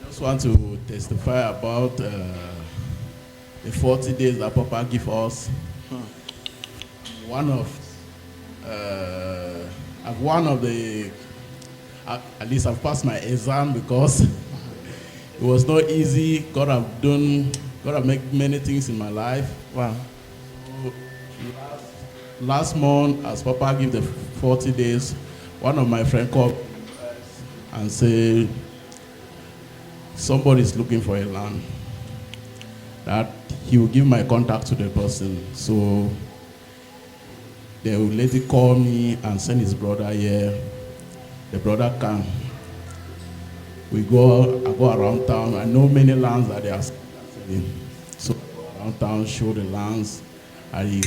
just want to testify about the 40 days that Papa give us. One of the, at least I've passed my exam because it was not easy. God have made many things in my life. Wow. So, last month, as Papa give the 40 days, one of my friends called and said, somebody is looking for a land, that he will give my contact to the person. So they will later call me and send his brother here. The brother come. I go around town. I know many lands that they are selling. So I go around town, show the lands. I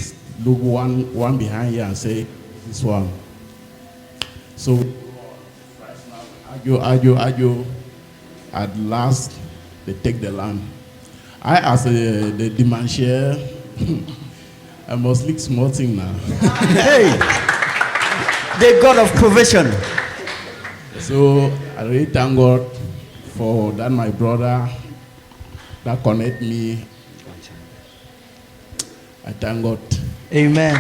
look one behind here and say, this one. So argue. At last, they take the land. I, as the demand share, I must lick small thing now. Hey, the God of provision. So I really thank God for that, my brother, that connect me. I thank God. Amen.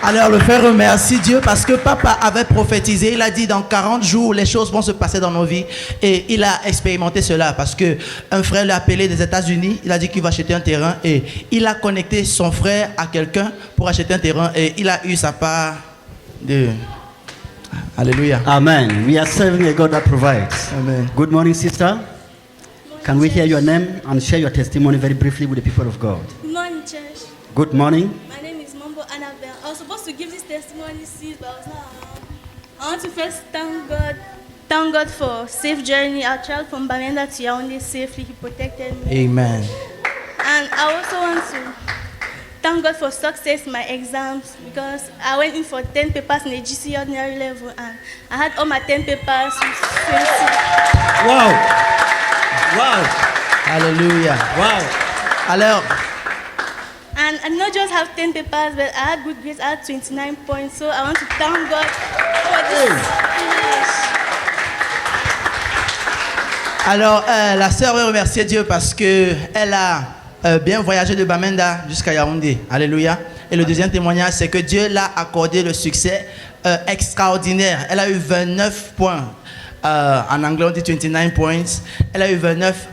Alors le frère remercie Dieu parce que papa avait prophétisé, il a dit dans 40 jours les choses vont se passer dans nos vies et il a expérimenté cela parce que un frère l'a appelé des États-Unis, il a dit qu'il va acheter un terrain et il a connecté son frère à quelqu'un pour acheter un terrain et il a eu sa part de... Alléluia. Amen. We are serving a God that provides. Amen. Good morning, sister. Can we hear your name and share your testimony very briefly with the people of God? Good morning, church. Good morning. My name is Mambo Annabelle. I was supposed to give this testimony since, but I was not around. I want to first thank God for safe journey. I traveled from Bamenda to Yaounde safely. He protected me. Amen. And I also want to thank God for success in my exams because I went in for 10 papers in the GC ordinary level and I had all my 10 papers with 20. Wow. Wow. Alléluia. Wow. Alors, and I not just have 10 papers, but I had good grades. I had 29 points. So I want to thank God for this. Alors, la sœur veut remercier Dieu parce que elle a bien voyagé de Bamenda jusqu'à Yaoundé. Alléluia. Et le deuxième témoignage, c'est que Dieu l'a accordé le succès extraordinaire. Elle a eu 29 points. En anglais, on dit 29 points. Elle a eu 29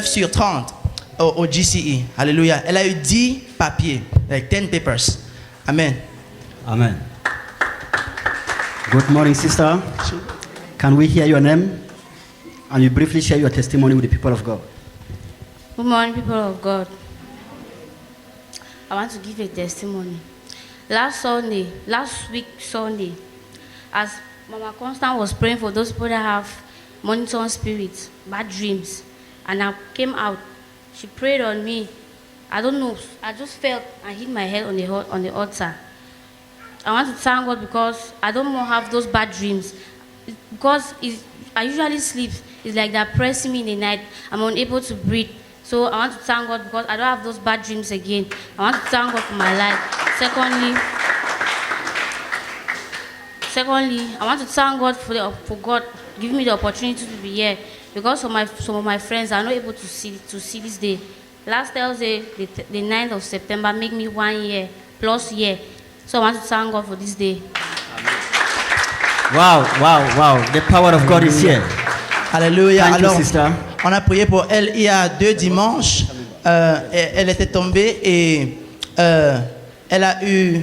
sur 30 au GCE. Alléluia. Elle a eu 10 papiers, like 10 papers. Amen. Amen. Good morning, sister. Can we hear your name? And you briefly share your testimony with the people of God. Good morning, people of God. I want to give a testimony. Last week Sunday, as Mama Constant was praying for those people that have monitoring spirits, bad dreams, and I came out, she prayed on me. I don't know, I just felt and hit my head on the altar. I want to thank God because I don't more have those bad dreams. Because I usually sleep, it's like they're pressing me in the night. I'm unable to breathe. So I want to thank God because I don't have those bad dreams again. I want to thank God for my life. Secondly, I want to thank God for God giving me the opportunity to be here. Because some of my friends are not able to see this day. Last Thursday, the 9th of September, made me 1 year plus year. So I want to thank God for this day. Wow. The power of God is here. Alléluia. Thank you, Alors, sister. on a prié pour elle il y a 2 dimanches. Elle était tombée et elle a eu...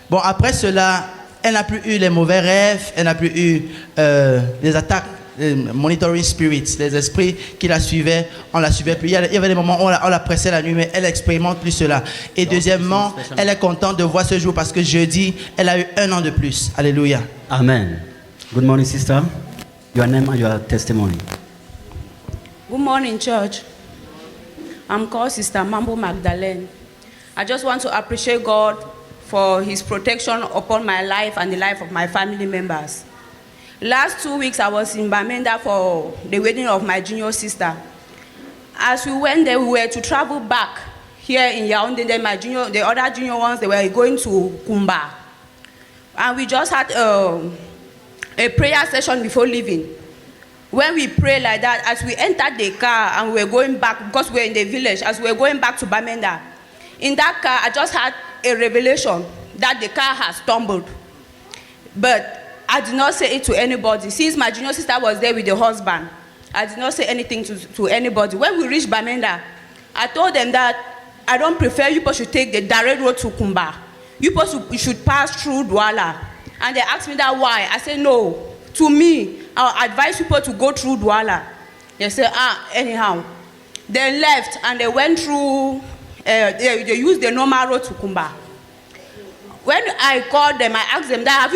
Bon, après cela, elle n'a plus eu les mauvais rêves, elle n'a plus eu les attaques, monitoring spirits, les esprits qui la suivaient, on la suivait plus. Il y avait des moments où on la pressait la nuit, mais elle n'expérimente plus cela. Et deuxièmement, elle est contente de voir ce jour parce que jeudi, elle a eu 1 an de plus. Alléluia. Amen. Good morning, sister. Your name and your testimony. Good morning, church. I'm called Sister Mambo Magdalene. I just want to appreciate God for His protection upon my life and the life of my family members. Last 2 weeks, I was in Bamenda for the wedding of my junior sister. As we went there, we were to travel back here in Yaounde. Then the other junior ones, they were going to Kumba. And we just had a prayer session before leaving. when we pray like that, as we entered the car and we were going back, because we were in the village, as we were going back to Bamenda, in that car, I just had a revelation that the car has stumbled. But I did not say it to anybody. Since my junior sister was there with the husband, I did not say anything to anybody. When we reached Bamenda, I told them that I don't prefer you people should take the direct road to Kumba. You people should pass through Douala. And they asked me that why. I said, no. To me, I advise people to go through Douala. They said, anyhow. They left and they went through, they used the normal road to Kumba. When I called them, I asked them that, are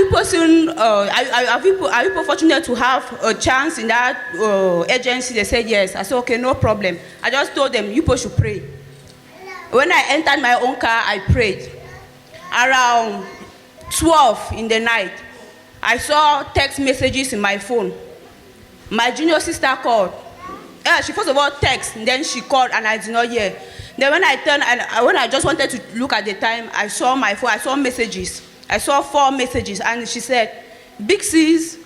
you fortunate to have a chance in that agency? They said yes. I said, okay, no problem. I just told them, you people should pray. When I entered my own car, I prayed. Around 12 in the night, I saw text messages in my phone. My junior sister called. She first of all texted, then she called and I did not hear. Then when I turned, and when I just wanted to look at the time, I saw my phone, I saw messages. I saw 4 messages and she said, Big sis,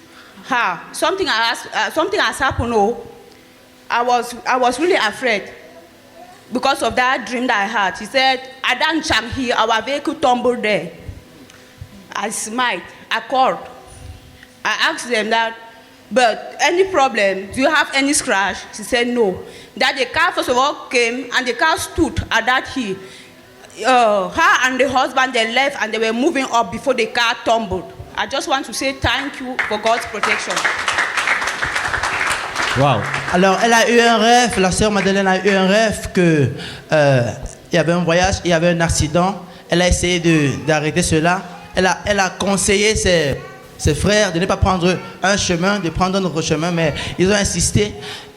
something has happened. Oh. I was really afraid because of that dream that I had. She said, Adan Cham here, our vehicle tumbled there. I smiled, I called. I asked them that, but any problem? Do you have any scratch? She said no. That the car first of all came and the car stood at that hill. Her and the husband, they left and they were moving up before the car tumbled. I just want to say thank you for God's protection. Wow. Alors, elle a eu un rêve, la sœur Madeleine a eu un rêve que il y avait un voyage, il y avait un accident. Elle a essayé d'arrêter cela. Elle a conseillé ses frères de ne pas prendre un chemin, de prendre un autre chemin, mais ils ont insisté.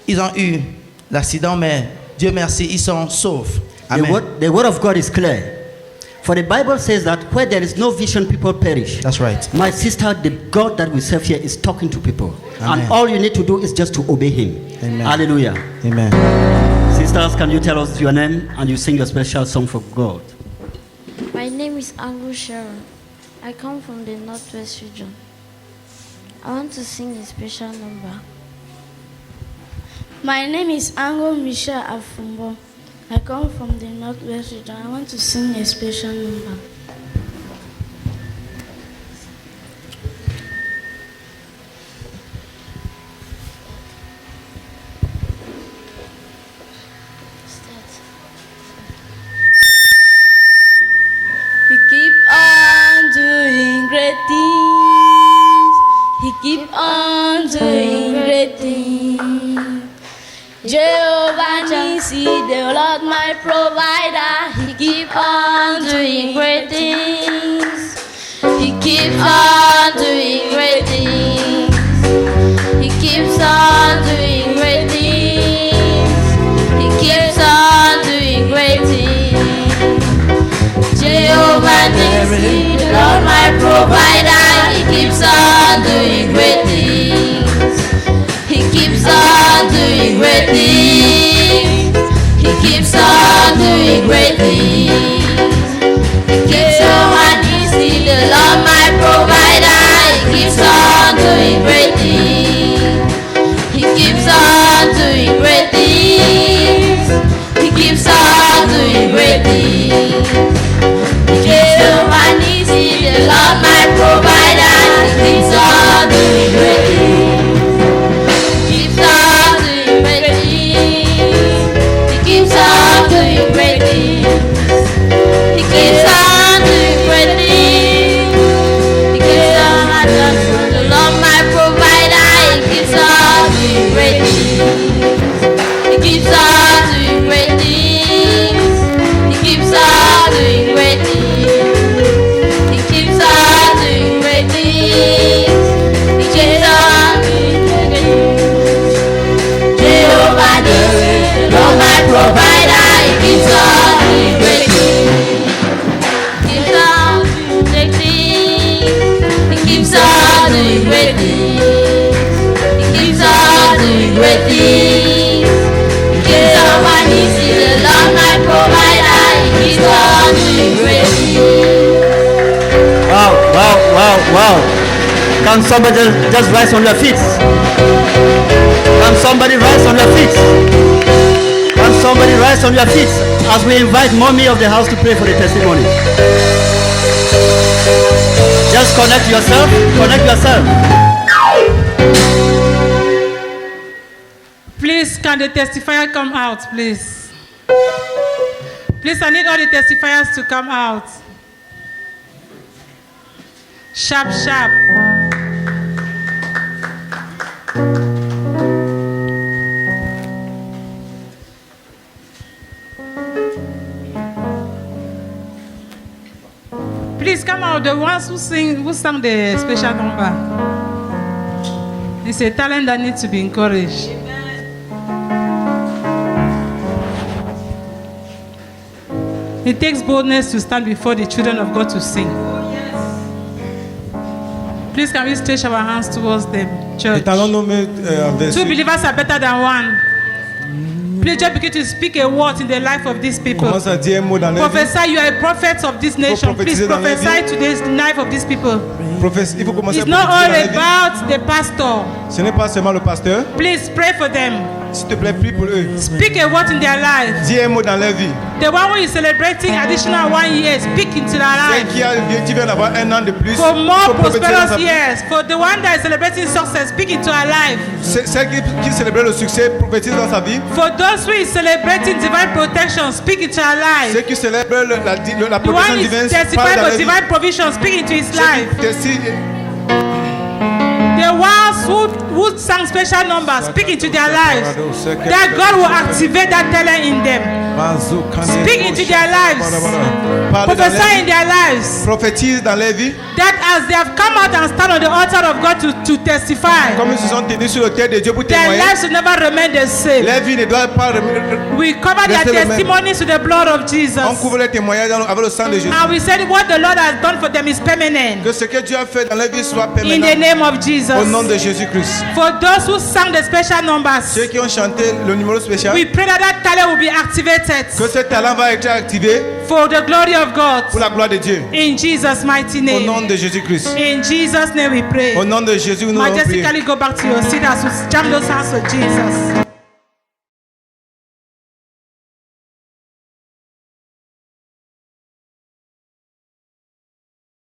Ils ont eu l'accident, mais Dieu merci, ils sont saufs. Amen. The word of God is clear. For the Bible says that where there is no vision, people perish. That's right. My sister, the God that we serve here is talking to people. Amen. And all you need to do is just to obey him. Amen. Hallelujah. Amen. Sisters, can you tell us your name and you sing your special song for God? My name is Angu Sharon. I come from the Northwest region. I want to sing a special number. My name is Ango Misha Afumbo. I come from the Northwest region. I want to sing a special number. He keep on doing great things. He keep on doing great things. Jehovah Nissi, the Lord my provider. He keep on doing great things. He keeps on doing great things. He keeps on doing great things. He keeps on doing great things. Jehovah Nissi, the Lord my provider. He keeps on doing great things. He keeps on doing great things. He keeps on doing great things. Jehovah Nissi, the Lord my provider. He keeps on doing great things. He keeps on doing great things. He keeps on doing great things. Jehovah Nissi, the Lord my provider. He keeps on doing great things. Wow. Can somebody just rise on your feet? somebody rise on your feet? Can somebody rise on your feet as we invite mommy of the house to pray for the testimony? Just connect yourself. Connect yourself. Please, can the testifier come out, please? Please, I need all the testifiers to come out. Sharp, sharp. Please come out, the ones who sang the special number. It's a talent that needs to be encouraged. It takes boldness to stand before the children of God to sing. Please, can we stretch our hands towards them, church? Two believers are better than one. Please just begin to speak a word in the life of these people. Prophesy, you are a prophet of this nation. Please prophesy to the life of these people. It's not all about the pastor. Please pray for them. S'il te plaît, prie pour eux. Speak a word in their life. Dis un mot dans leur vie. The one who is celebrating additional 1 year, speak into their life. Ceux qui viennent d'avoir un an de plus. For more prosperous years. For the one that is celebrating success, speak into our life. Ceux qui célèbrent le succès, prophétise dans sa vie. For those who is celebrating divine protection, speak into our life. Ceux qui célèbrent la the protection one divine, is testifying for divine provision, speak into his life. The ones who sang special numbers, speak into their lives. That God will activate that talent in them. Speak into their lives. Prophesy in their lives. Prophétise dans leur vie. That as they have come out and stand on the altar of God to testify, comme ils se sont tenus sur l'autel de Dieu pour their témoigner, lives will never remain the same. leur vie ne doit pas We cover their testimonies with the blood of Jesus. On couvre les témoignages avec le sang de Jésus. And we said what the Lord has done for them is permanent. Que ce que Dieu a fait dans leur vie soit permanent. In the name of Jesus. Au nom de Jésus-Christ. For those who sang the special numbers, ceux qui ont chanté le numéro spécial, we pray that that talent will be activated. Que ce talent va être activé for the glory of God. Pour la gloire de Dieu. In Jesus' mighty name. Au nom de Jésus-Christ. In Jesus' name we pray. Au nom de Jésus nous allons prier. Majestically go back to your seat as we jam those hands to Jesus.